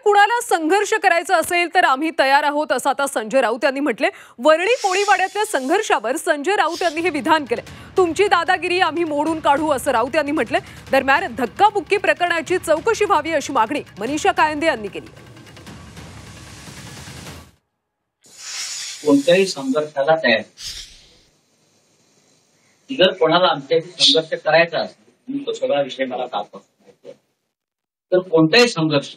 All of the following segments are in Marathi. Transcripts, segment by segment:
कुणाला संघर्ष करायचा असेल तर आम्ही तयार आहोत असं आता संजय राऊत यांनी म्हटले। वरळी कोळीवाड्यातल्या संघर्षावर संजय राऊत यांनी हे विधान केले। तुमची दादागिरी आम्ही मोडून काढू असं राऊत यांनी म्हटले। दरम्यान धक्काबुक्की प्रकरणाची चौकशी व्हावी अशी मागणी मनीषा कायंदे यांनी केली। कोणत्याही संघर्षाला तयार, जर कोणाला आमच्याशी संघर्ष करायचा असेल, तो सगळा विषय मला कालपासून तर कोणताही संघर्ष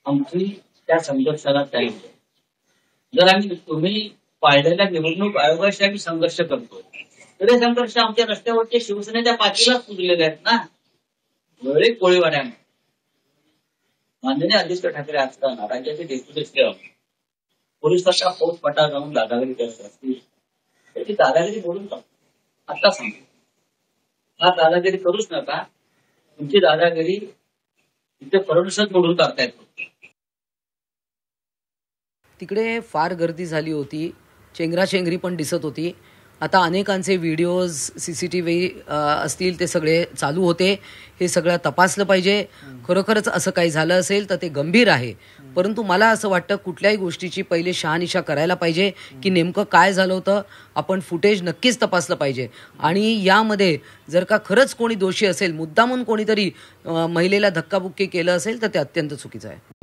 आमची त्या संघर्षाला तयार। जर आम्ही तुम्ही पाहिलेल्या निवडणूक आयोगाशी आम्ही संघर्ष करतो, तर हे संघर्ष आमच्या रस्त्यावरच्या शिवसेनेच्या पाठीला पुजलेले आहेत ना। वरळी कोळीवाड्यामध्ये माननीय आदित्य ठाकरे असताना राज्याचे डेप्युटी पोलिसांचा फौजफाटा जाऊन दादागिरी करत असतील, त्याची दादागिरी बोलून टाकतो। आता सांगतो, हा दादागिरी करूच नका। तुमची दादागिरी इथे फडणवीसच बोलून टाकतायत। तिकडे फार गर्दी झाली होती, चेंगराचेंगरी पण दिसत होती। आता अनेकांचे व्हिडिओज सीसीटीव्ही असतील ते सगळे चालू होते। हे सगळं तपासलं पाहिजे। खरोखरच असं काही झालं असेल तर ते गंभीर आहे, परंतु मला असं वाटतं कुठल्याही गोष्टीची पहिले शहानिशा करायला पाहिजे की नेमकं काय झालं होतं। आपण फुटेज नक्कीच तपासलं पाहिजे आणि यामध्ये जर का खरंच कोणी दोषी असेल, मुद्दामून कोणीतरी महिलेला धक्काबुक्की केलं असेल तर ते अत्यंत चुकीचं आहे।